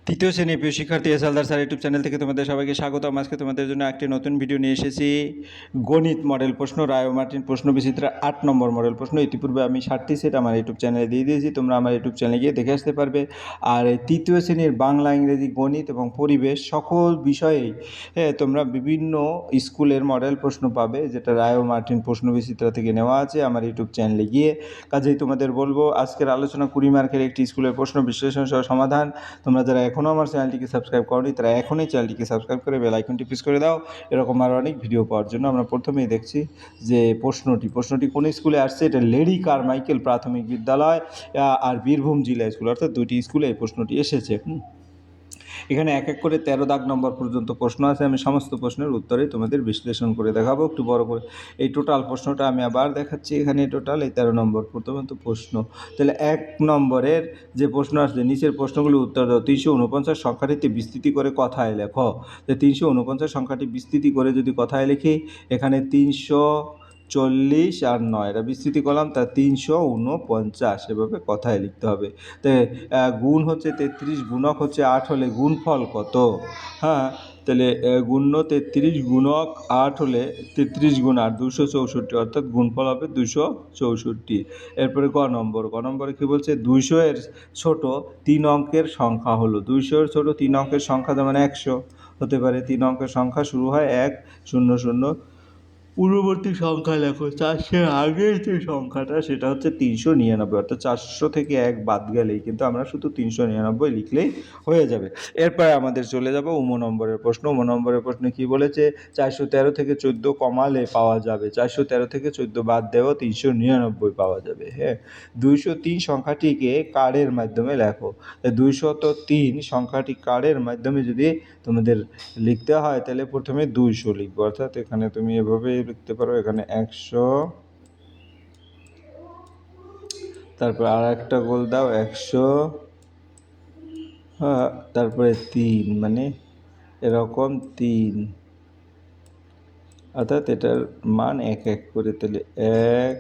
তৃতীয় শ্রেণীর প্রিয় শিক্ষার্থী হালদার স্যার ইউটিউব চ্যানেল থেকে তোমাদের সবাইকে স্বাগতম। আজকে তোমাদের জন্য একটি নতুন ভিডিও নিয়ে এসেছি। গণিত মডেল প্রশ্ন, রায় ও মার্টিন প্রশ্ন বিচিত্রা 8 নম্বর মডেল প্রশ্ন। ইতিপূর্বে আমি 7টি সেট আমার ইউটিউব চ্যানেলে দিয়ে দিয়েছি, তোমরা আমার ইউটিউব চ্যানেলে গিয়ে দেখে আসতে পারবে। আর এই তৃতীয় শ্রেণীর বাংলা, ইংরেজি, গণিত এবং পরিবেশ সকল বিষয়েই তোমরা বিভিন্ন স্কুলের মডেল প্রশ্ন পাবে, যেটা রায় ও মার্টিন প্রশ্ন বিচিত্রা থেকে নেওয়া আছে আমার ইউটিউব চ্যানেলে গিয়ে। কাজেই তোমাদের বলবো, আজকের আলোচনা 20 মার্কের একটি স্কুলের প্রশ্ন বিশ্লেষণ সহ সমাধান। তোমরা যারা এখনও আমার চ্যানেলটিকে সাবস্ক্রাইব করোনি তারা এখনই চ্যানেলটিকে সাবস্ক্রাইব করে বেল আইকনটি প্রেস করে দাও এরকম আরও অনেক ভিডিও পাওয়ার জন্য। আমরা প্রথমেই দেখছি যে প্রশ্নটি কোন স্কুলে আসছে। এটা লেডি কারমাইকেল প্রাথমিক বিদ্যালয় আর বীরভূম জেলা স্কুল, অর্থাৎ দুটি স্কুলে এই প্রশ্নটি এসেছে। এখানে এক এক করে 13 দাগ নম্বর পর্যন্ত প্রশ্ন আছে। আমি সমস্ত প্রশ্নের উত্তরে তোমাদের বিশ্লেষণ করে দেখাবো একটু বড় করে। এই টোটাল প্রশ্নটা আমি আবার দেখাচ্ছি। এখানে টোটাল এই 13 নম্বর প্রথমত প্রশ্ন। তাহলে 1 নম্বরের যে প্রশ্ন আসছে, নিচের প্রশ্নগুলো উত্তর দাও। 349 সংখ্যাটিতে বিস্তৃতি করে কথায় লেখো। যে 349 সংখ্যাটি বিস্তৃতি করে যদি কথায় লিখি, এখানে 340 আর 9 এটা বিস্তৃতি করলাম, তা 349 এভাবে কথায় লিখতে হবে। তো গুণ হচ্ছে 33, গুণক হচ্ছে 8 হলে গুণফল কত? হ্যাঁ, তাহলে গুণ্য 33 গুণক 8 হলে 33 গুণ 8 264, অর্থাৎ গুণফল হবে 264। এরপরে গ নম্বরে কী বলছে? 200 এর ছোট 3 অঙ্কের সংখ্যা হলো। 200 এর ছোট 3 অঙ্কের সংখ্যা যেমন 100 হতে পারে। 3 অঙ্কের সংখ্যা শুরু হয় 1, 0, 0। পূর্ববর্তী সংখ্যা লেখো। 400 আগের যে সংখ্যাটা সেটা হচ্ছে 399, অর্থাৎ 400 থেকে 1 বাদ গেলেই কিন্তু আমরা শুধু 399 লিখলেই হয়ে যাবে। এরপরে আমাদের চলে যাব নম্বরের প্রশ্ন। নম্বরের প্রশ্নে কী বলেছে? 413 থেকে 14 কমালে পাওয়া যাবে। 413 থেকে 14 বাদ দেওয়া 399 পাওয়া যাবে। হ্যাঁ, 203 সংখ্যাটিকে কার্ডের মাধ্যমে লেখো। 203 সংখ্যাটি কার্ডের মাধ্যমে যদি তোমাদের লিখতে হয় তাহলে প্রথমে 200 লিখবো, অর্থাৎ এখানে তুমি এভাবে লিখতে পারো, এখানে 100, তারপর আর একটা গোল দাও 100, হ্যাঁ, তারপরে 3, মানে এরকম 3, অর্থাৎ এটার মান 1 1 করে। তাহলে 1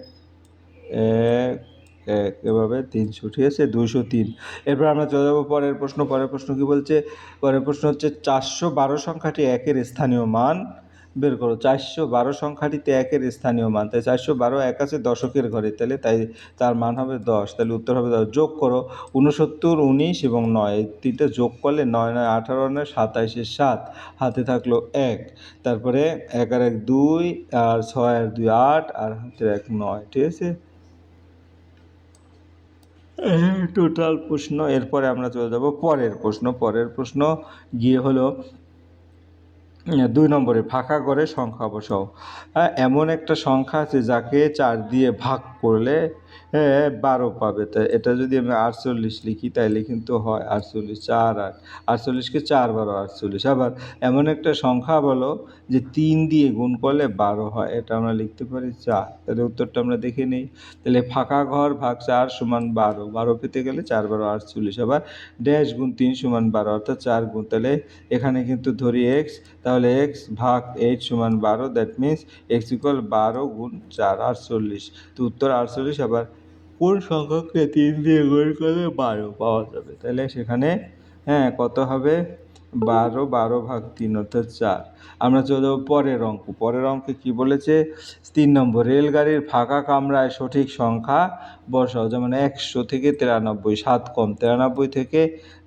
1 1 এভাবে 300, ঠিক আছে? 203। এরপর আমরা চলে যাবো পরের প্রশ্ন। পরের প্রশ্ন কী বলছে? পরের প্রশ্ন হচ্ছে 412 সংখ্যাটি 1-এর স্থানীয় মান বের করো। 412 সংখ্যাটিতে 1-এর স্থানীয় মান, তাই 412 1 আছে দশকের ঘরে, তাহলে তার মান হবে 10। তাহলে উত্তর হবে 10। যোগ করো 69, 19 এবং 9, এই তিনটে যোগ করলে 9 9 18 9 27 7, হাতে থাকলো 1, তারপরে 1 আর 1 2, আর 6 আর 2 8, আর হাতের 1 9, ঠিক আছে? টোটাল প্রশ্ন। এরপরে আমরা চলে যাব পরের প্রশ্ন। পরের প্রশ্ন গিয়ে হলো 2 নম্বরে ফাঁকা ঘরে সংখ্যা বসাও। এমন একটা সংখ্যা আছে যাকে 4 দিয়ে ভাগ করলে 12 পাবে। তা এটা যদি আমি 48 লিখি তাইলে কিন্তু হয় 48, 4 8, 48কে 4 12 48। আবার এমন একটা সংখ্যা বলো যে 3 দিয়ে গুণ করলে 12 হয়, এটা আমরা লিখতে পারি 4। তাহলে উত্তরটা আমরা দেখে নিই। তাহলে ফাঁকা ঘর ভাগ 4 সমান 12, 12 পেতে গেলে 4 12 48। আবার ড্যাশ গুণ 3 সমান 12, অর্থাৎ 4 গুণ। তাহলে এখানে কিন্তু ধরি এক্স, তাহলে এক্স ভাগ 8 সমান 12, দ্যাট মিন্স এক্স ইকুয়াল 12 গুণ 4 48। তো উত্তর 48। আবার কোন সংখ্যাকে 3 দিয়ে গুণ করলে 12 পাওয়া যাবে? তাহলে সেখানে কত হবে? 12, 12 ভাগ 3, অর্থাৎ 4। আমরা চলে যাবো পরের অঙ্ক। পরের অঙ্কে কী বলেছে? 3 নম্বর, রেলগাড়ির ফাঁকা কামরায় সঠিক সংখ্যা বসাও। যেমন 100 থেকে 93, 7 কম 93 থেকে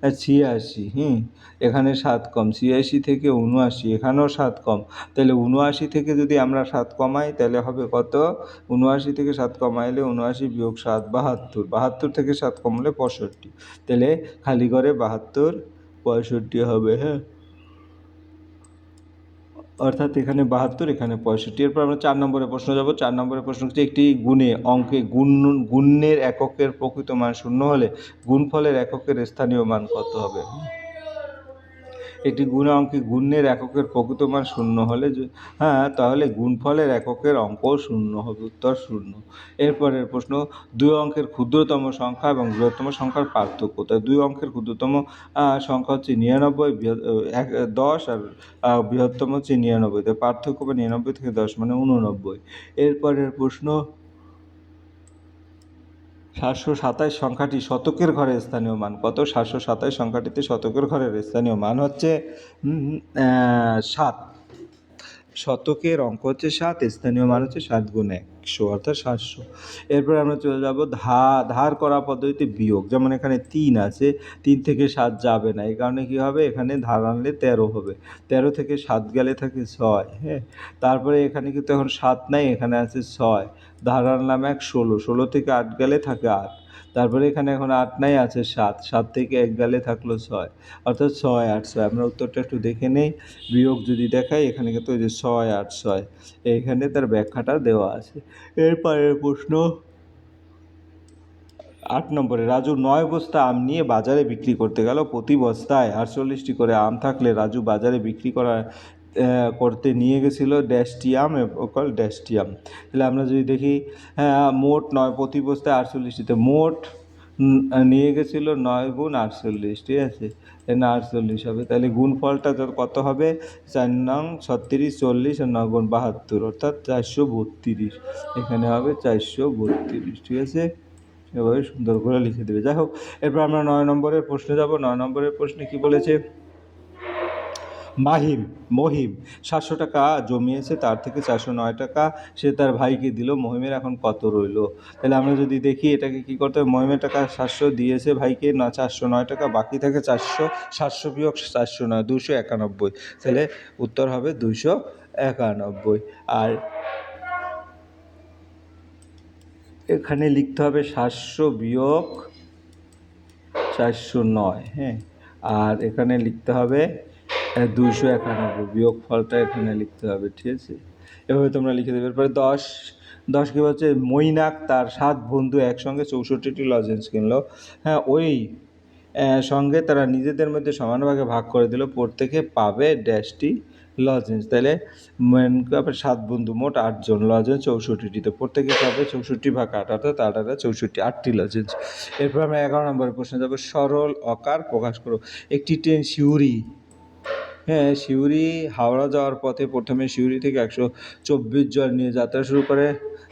86, এখানে 7 কম 86 থেকে 79, এখানেও 7 কম। তাহলে 79 থেকে যদি আমরা 7 কমাই তাহলে হবে কত? 79 থেকে 7 কমাইলে 79 বিয়োগ 7 72, 72 থেকে 7 কমলে 65। তাহলে খালি ঘরে 72 65 হবে। হ্যাঁ, অর্থাৎ এখানে 72, এখানে 65। এরপর আমরা 4 নম্বরে প্রশ্ন যাব। 4 নম্বরের প্রশ্ন হচ্ছে, একটি অঙ্কে গুণ্যের এককের প্রকৃত মান 0 হলে গুণফলের এককের স্থানীয় মান কত হবে? একটি অঙ্কে গুণ্যের এককের প্রকৃত মান 0 হলে তাহলে গুণফলের এককের অঙ্কও 0 হবে, উত্তর 0। এরপরের প্রশ্ন, 2 অঙ্কের ক্ষুদ্রতম সংখ্যা এবং বৃহত্তম সংখ্যার পার্থক্য। তাই 2 অঙ্কের ক্ষুদ্রতম সংখ্যা হচ্ছে 99, 10, আর বৃহত্তম হচ্ছে 99। তাই পার্থক্য বা 99 থেকে 10 মানে 89। এরপরের প্রশ্ন, 727 সংখ্যাটি শতকের ঘরের স্থানীয় মান কত? 727 সংখ্যাটিতে শতকের ঘরের স্থানীয় মান হচ্ছে 7। শতকের অঙ্ক হচ্ছে 7, স্থানীয় মান হচ্ছে 7 গুণ 100 অর্থাৎ 700। এরপর আমরা চলে যাব ধার করা পদ্ধতিতে বিয়োগ। যেমন এখানে 3 আছে, 3 থেকে 7 যাবে না, এই কারণে কী হবে, এখানে ধার আনলে 13 হবে, 13 থেকে 7 গেলে থাকে 6। হ্যাঁ, তারপরে এখানে কিন্তু এখন 7 নাই, এখানে আছে 6, ধার আনলাম 1, 16, 16 থেকে 8 গেলে থাকে 8, তারপরে এখানে এখন 8 নাই, আছে 7, 7 থেকে 1 গেলে থাকলো 6, অর্থাৎ 6, 8, 6। আমরা উত্তরটা একটু দেখে নেই। বিয়োগ যদি দেখাই, এখানে কিন্তু ওই যে 6, 8, 6, এইখানে তার ব্যাখ্যাটা দেওয়া আছে। এরপরের প্রশ্ন 8 নম্বরে, রাজু 9 বস্তা আম নিয়ে বাজারে বিক্রি করতে গেল। প্রতি বস্তায় 48টি করে আম থাকলে রাজু বাজারে বিক্রি করতে নিয়ে গেছিল ড্যাশটি আম কল ড্যাশটি আম। তাহলে আমরা যদি দেখি, মোট 9, প্রতি বস্তায় 48টিতে মোট নিয়ে গেছিলো 9 গুণ 48, ঠিক আছে, না 48 হবে। তাহলে গুণফলটা কত হবে, 4 নং 36, 40 আর 9 গুণ 72, অর্থাৎ 432, এখানে হবে 432, ঠিক আছে। এভাবে সুন্দর করে লিখে দেবে। যাই হোক, এরপর আমরা 9 নম্বরের প্রশ্নে যাব। 9 নম্বরের প্রশ্নে কি বলেছে, মহিম 700 টাকা জমিয়েছে, তার থেকে 409 টাকা সে তার ভাইকে দিল। মহিমের এখন কত রইল? তাহলে আমরা যদি দেখি, এটাকে কি করতে হবে, মহিমের টাকা 700 দিয়েছে ভাইকে, 409 টাকা, বাকি থাকে 400, 700 বিয়োগ 409, 291। তাহলে উত্তর হবে 291। আর এখানে লিখতে হবে 700 বিয়োগ 409, হ্যাঁ, আর এখানে লিখতে হবে 291, বিয়োগ ফলটা এখানে লিখতে হবে, ঠিক আছে। এভাবে তোমরা লিখে দেবে। এরপরে 10 কি বলছে, মৈনাক তার 7 বন্ধু একসঙ্গে 64টি লজেন্স কিনলো। হ্যাঁ, ওই সঙ্গে তারা নিজেদের মধ্যে সমানভাগে ভাগ করে দিল, প্রত্যেকে পাবে ড্যাশটি লজেন্স। তাহলে 7 বন্ধু, মোট 8 জন, লজেন্স 64টি, তো প্রত্যেকে পাবে 64 ভাগ 8, অর্থাৎ 8 8 64, 8টি লজেন্স। এরপর আমরা 11 নম্বরের প্রশ্নে যাবো। সরল আকার প্রকাশ করো। একটি ট্রেন সিউড়ি হাওড়া যাওয়ার পথে প্রথমে সিউড়ি থেকে 124 জন নিয়ে যাত্রা শুরু করে।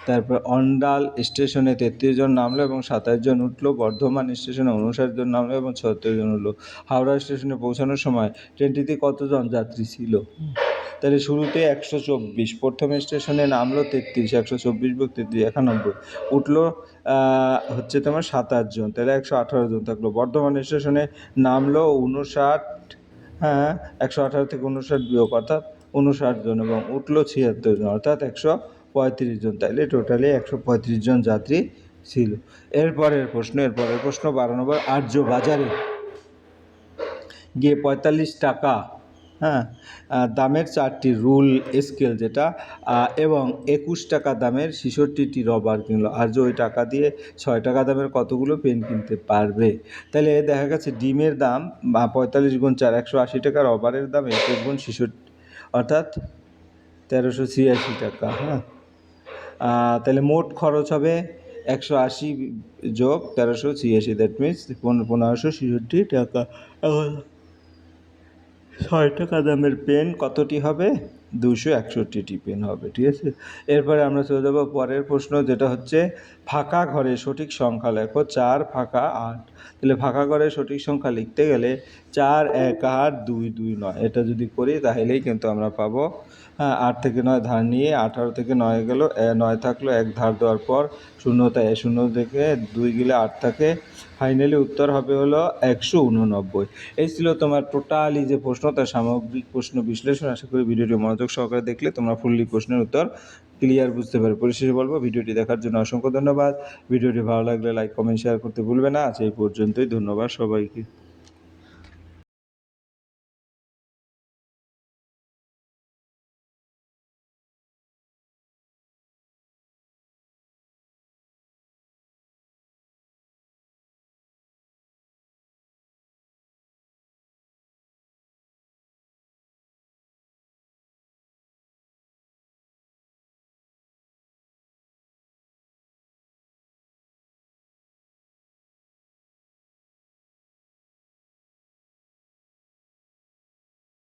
তারপর অন্ডাল স্টেশনে 33 জন নামলো এবং 27 জন উঠলো। বর্ধমান স্টেশনে 59 জন নামলো এবং 76 জন উঠলো। হাওড়া স্টেশনে পৌঁছানোর সময় ট্রেনটিতে কতজন যাত্রী ছিল? তাহলে শুরুতে 124, প্রথম স্টেশনে নামলো 33, 124 যোগ 33 91, উঠলো হচ্ছে তোমার 27 জন, তাহলে 118 জন থাকলো। বর্ধমান স্টেশনে নামলো 59, 118 থেকে 59 বিয়োগ, অর্থাৎ 59 জন, এবং উঠলো 76 জন, অর্থাৎ 135 জন, তাইলে টোটালি 135 জন যাত্রী ছিল। এরপরের প্রশ্ন 12 নম্বর, আর্য বাজারে গিয়ে 45 টাকা দামের 4টি রুল স্কেল যেটা, এবং 21 টাকা দামের 66টি রবার কিনলো। আর্য ওই টাকা দিয়ে 6 টাকা দামের কতগুলো পেন কিনতে পারবে? তাহলে দেখা গেছে ডিমের দাম 45 গুণ 4, 180 টাকা, রবারের দাম 21 গুণ 66, অর্থাৎ 1386 টাকা। তাহলে মোট খরচ হবে 180 যোগ 1386, দ্যাট মিনস 1566 টাকা। 6 টাকা দামের পেন কতটি হবে? 261টি পেন হবে, ঠিক আছে। এরপরে আমরা চলে যাবো পরের প্রশ্ন, যেটা হচ্ছে ফাঁকা ঘরে সঠিক সংখ্যা লেখো। 4 ফাঁকা 8। তাহলে ফাঁকা ঘরে সঠিক সংখ্যা লিখতে গেলে 4 1 8 2 2 9, এটা যদি করি তাহলেই কিন্তু আমরা পাবো। 8 থেকে 9 ধার নিয়ে 18 থেকে 9 গেল, 9 থাকলো, 1 ধার দেওয়ার পর 0, তাই 0 থেকে 2 গেলে 8 থাকে, ফাইনালি উত্তর হবে হলো 189। এই ছিল তোমার টোটালি যে প্রশ্ন, তার সামগ্রিক প্রশ্ন বিশ্লেষণ। আশা করি ভিডিওটি মনোযোগ সহকারে দেখলে তোমরা ফুললি প্রশ্নের উত্তর ক্লিয়ার বুঝতে পারবে। পরিশেষে বলবো, ভিডিওটি দেখার জন্য অসংখ্য ধন্যবাদ। ভিডিওটি ভালো লাগলে লাইক কমেন্ট শেয়ার করতে ভুলবে না। আজ এই পর্যন্তই, ধন্যবাদ সবাইকে।